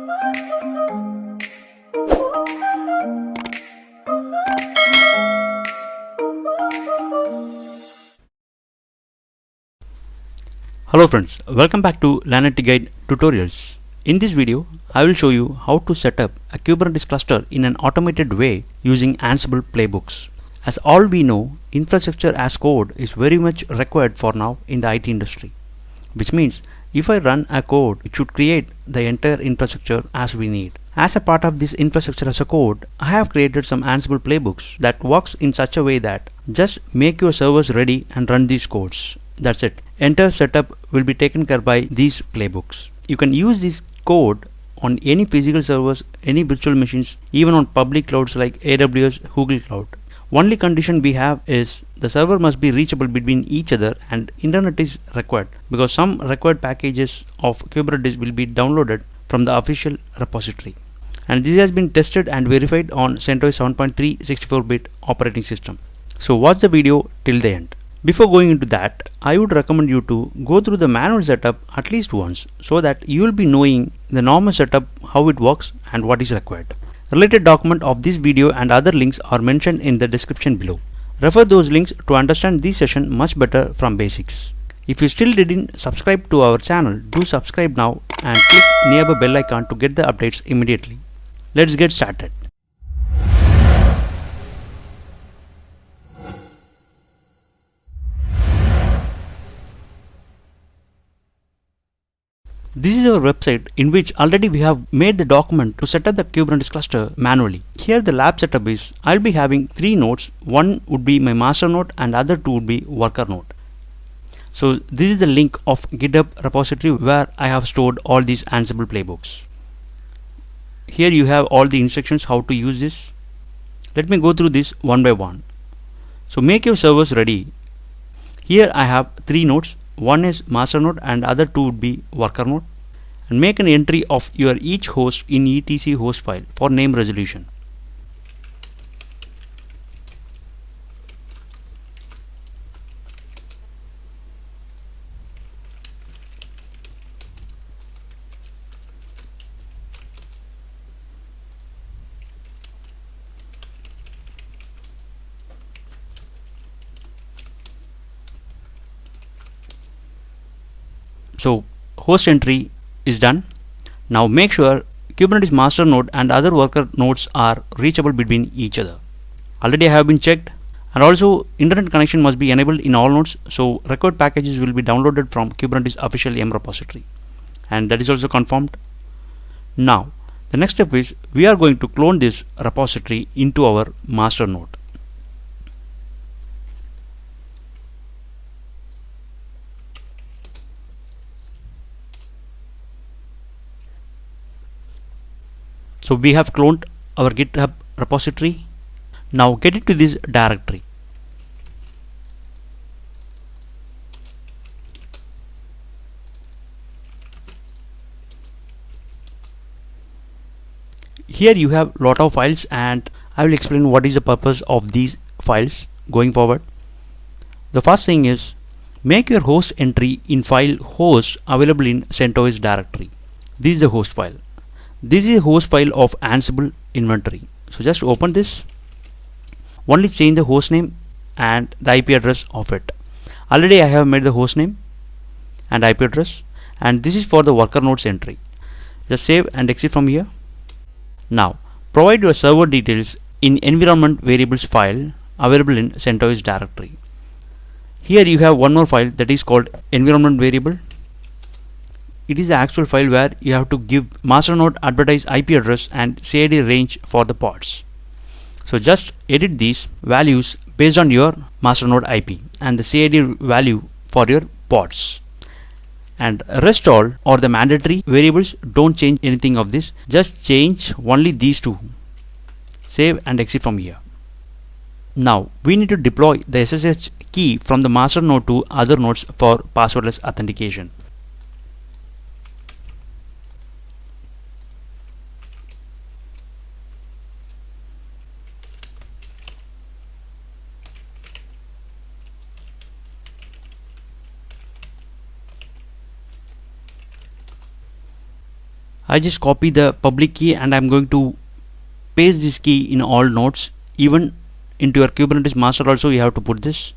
Hello friends, welcome back to Learn IT Guide Tutorials. In this video, I will show you how to set up a Kubernetes cluster in an automated way using Ansible Playbooks. As all we know, infrastructure as code is very much required for now in the IT industry. Which means, if I run a code, it should create the entire infrastructure as we need. As a part of this infrastructure as a code, I have created some Ansible playbooks that works in such a way that just make your servers ready and run these codes. That's it. Entire setup will be taken care by these playbooks. You can use this code on any physical servers, any virtual machines, even on public clouds like AWS, Google Cloud. Only condition we have is the server must be reachable between each other and internet is required, because some required packages of Kubernetes will be downloaded from the official repository. And this has been tested and verified on CentOS 7.3 64-bit operating system. So watch the video till the end. Before going into that, I would recommend you to go through the manual setup at least once, so that you will be knowing the normal setup, how it works and what is required. Related document of this video and other links are mentioned in the description below. Refer those links to understand this session much better from basics. If you still didn't subscribe to our channel, do subscribe now and click nearby bell icon to get the updates immediately. Let's get started. This is our website in which already we have made the document to set up the Kubernetes cluster manually. Here the lab setup is, I'll be having 3 nodes. One would be my master node and other 2 would be worker node. So this is the link of GitHub repository where I have stored all these Ansible playbooks. Here you have all the instructions how to use this. Let me go through this one by one. So make your servers ready. Here I have 3 nodes. One is master node and other 2 would be worker node, and make an entry of your each host in etc host file for name resolution. So host entry is done. Now make sure Kubernetes master node and other worker nodes are reachable between each other. Already I have been checked, and also internet connection must be enabled in all nodes, so required packages will be downloaded from Kubernetes official YAML repository, and that is also confirmed. Now the next step is we are going to clone this repository into our master node. So we have cloned our GitHub repository. Now get into this directory. Here you have lot of files, and I will explain what is the purpose of these files going forward. The first thing is make your host entry in file host available in CentOS directory. This is the host file. This is a host file of Ansible inventory. So just open this. Only change the host name and the IP address of it. Already I have made the host name and IP address, and this is for the worker nodes entry. Just save and exit from here. Now provide your server details in environment variables file available in CentOS directory. Here you have one more file that is called environment variable. It is the actual file where you have to give master node advertise IP address and CID range for the pods. So just edit these values based on your master node IP and the CID value for your pods. And rest all or the mandatory variables, don't change anything of this. Just change only these 2. Save and exit from here. Now we need to deploy the SSH key from the master node to other nodes for passwordless authentication. I just copy the public key and I'm going to paste this key in all nodes. Even into your Kubernetes master also you have to put this.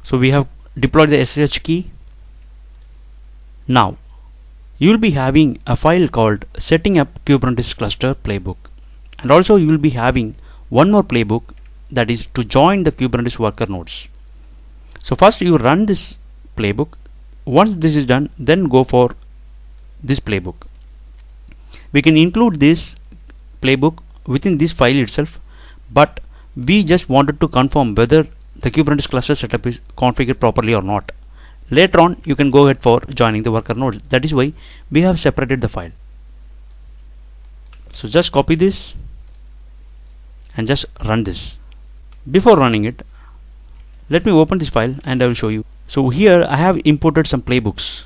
So we have deployed the SSH key. Now you will be having a file called setting up Kubernetes cluster playbook, and also you will be having one more playbook, that is to join the Kubernetes worker nodes. So first you run this playbook. Once this is done, then go for this playbook. We can include this playbook within this file itself, but we just wanted to confirm whether the Kubernetes cluster setup is configured properly or not. Later on you can go ahead for joining the worker nodes. That is why we have separated the file. So just copy this and just run this. Before running it, let me open this file and I will show you. So here I have imported some playbooks,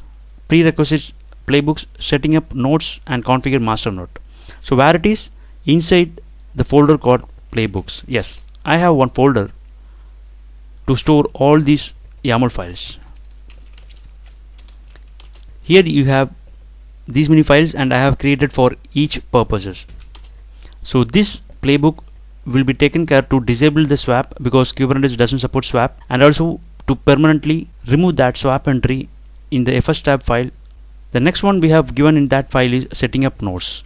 prerequisite playbooks, setting up nodes and configure master node. So where it is? Inside the folder called playbooks. Yes, I have one folder to store all these YAML files. Here you have these many files and I have created for each purposes. So this playbook will be taken care to disable the swap, because Kubernetes doesn't support swap, and also to permanently remove that swap entry in the fs tab file. The next one we have given in that file is setting up nodes.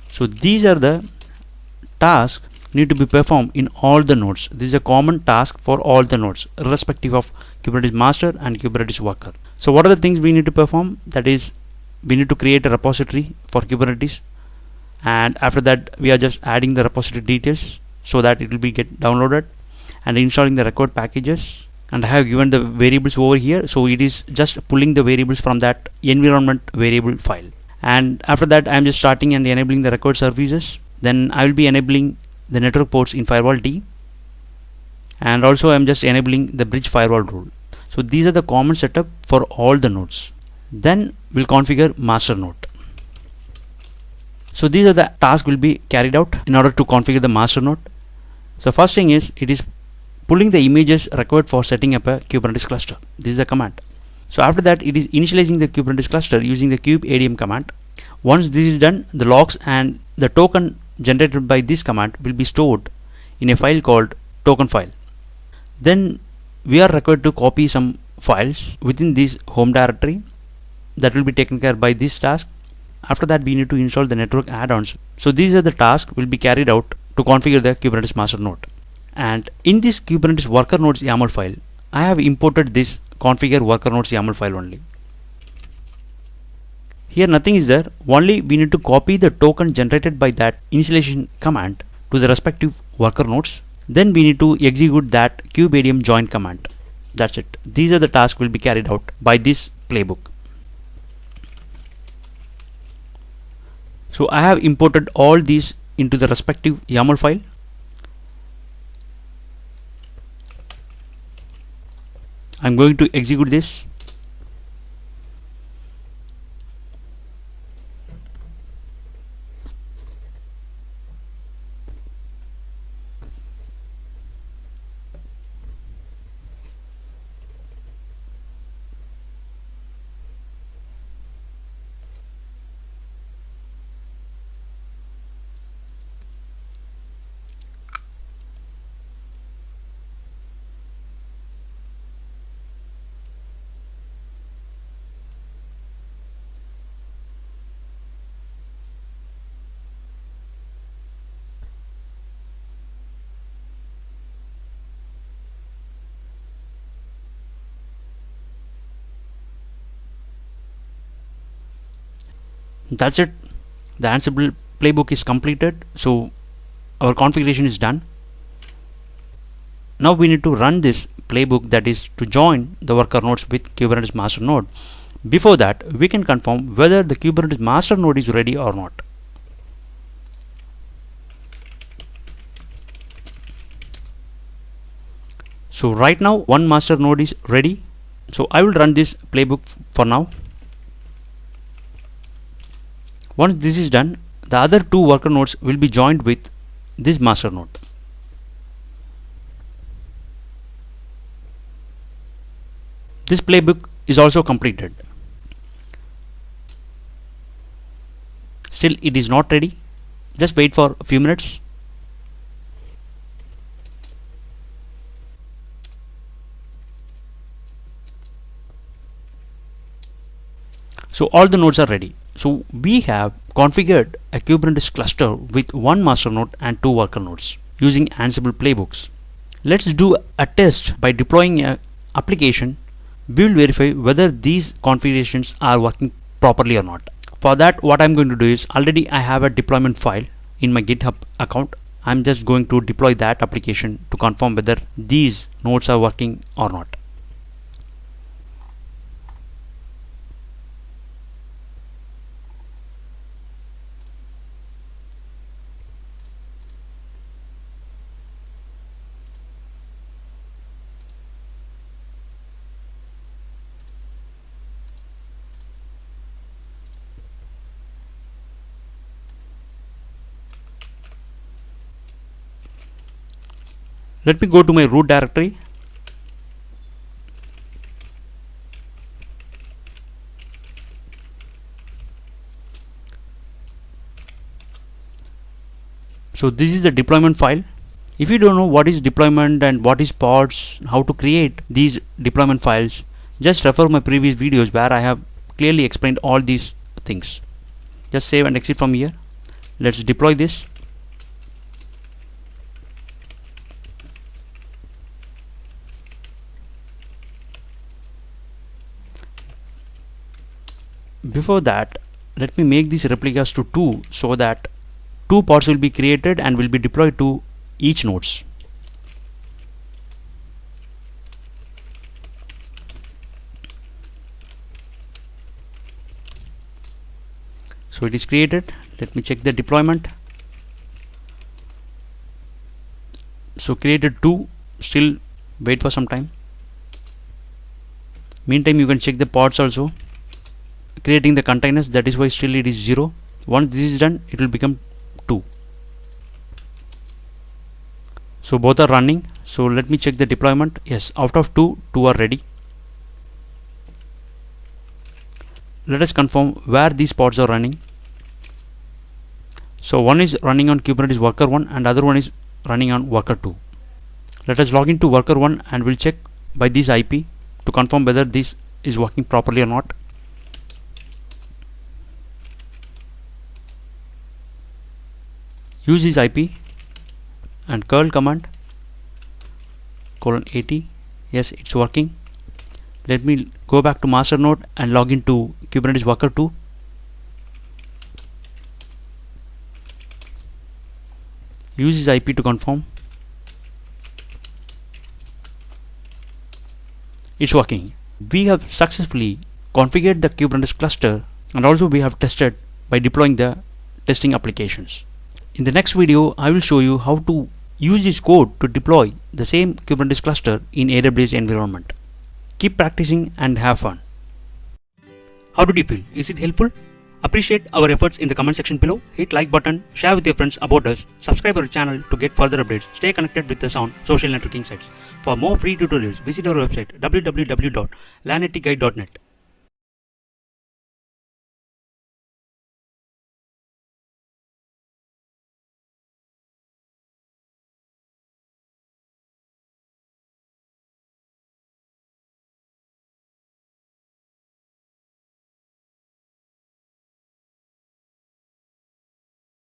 So these are the tasks need to be performed in all the nodes. This is a common task for all the nodes, irrespective of Kubernetes master and Kubernetes worker. So what are the things we need to perform? That is, we need to create a repository for Kubernetes, and after that we are just adding the repository details so that it will be get downloaded, and installing the record packages. And I have given the variables over here, so it is just pulling the variables from that environment variable file. And after that I am just starting and enabling the record services. Then I will be enabling the network ports in firewall D, and also I am just enabling the bridge firewall rule. So these are the common setup for all the nodes. Then we'll configure master node. So these are the tasks will be carried out in order to configure the master node. So first thing is, it is pulling the images required for setting up a Kubernetes cluster. This is a command. So after that it is initializing the Kubernetes cluster using the Kubeadm command. Once this is done, the logs and the token generated by this command will be stored in a file called token file. Then we are required to copy some files within this home directory. That will be taken care by this task. After that we need to install the network add-ons. So these are the tasks will be carried out to configure the Kubernetes master node. And in this Kubernetes worker nodes YAML file, I have imported this configure worker nodes YAML file only. Here nothing is there, only we need to copy the token generated by that initialization command to the respective worker nodes. Then we need to execute that Kubeadm join command. That's it. These are the tasks will be carried out by this playbook. So I have imported all these into the respective YAML file. I'm going to execute this. That's it. The Ansible playbook is completed. So our configuration is done. Now we need to run this playbook, that is to join the worker nodes with Kubernetes master node. Before that, we can confirm whether the Kubernetes master node is ready or not. So right now one master node is ready. So I will run this playbook for now. Once this is done, the other two worker nodes will be joined with this master node. This playbook is also completed. Still it is not ready. Just wait for a few minutes. So all the nodes are ready. So we have configured a Kubernetes cluster with one master node and two worker nodes using Ansible playbooks. Let's do a test by deploying an application. We will verify whether these configurations are working properly or not. For that, what I'm going to do is, already I have a deployment file in my GitHub account. I'm just going to deploy that application to confirm whether these nodes are working or not. Let me go to my root directory. So this is the deployment file. If you don't know what is deployment and what is pods, how to create these deployment files, just refer my previous videos where I have clearly explained all these things. Just save and exit from here. Let's deploy this. Before that, let me make these replicas to 2 so that 2 pods will be created and will be deployed to each nodes. So it is created. Let me check the deployment. So created 2, still wait for some time. Meantime, you can check the pods also, creating the containers. That is why still it is 0. Once this is done, it will become 2. So both are running. So let me check the deployment. Yes, out of 2 are ready. Let us confirm where these pods are running. So one is running on Kubernetes worker 1 and other one is running on worker 2. Let us log into worker 1 and we'll check by this IP to confirm whether this is working properly or not. Use this IP and curl command :80. Yes, it's working. Let me go back to master node and log into Kubernetes worker 2. Use this IP to confirm. It's working. We have successfully configured the Kubernetes cluster, and also we have tested by deploying the testing applications. In the next video, I will show you how to use this code to deploy the same Kubernetes cluster in AWS environment. Keep practicing and have fun. How did you feel? Is it helpful? Appreciate our efforts in the comment section below. Hit like button, share with your friends about us, subscribe our channel to get further updates. Stay connected with us on social networking sites. For more free tutorials, visit our website www.lanetguide.net.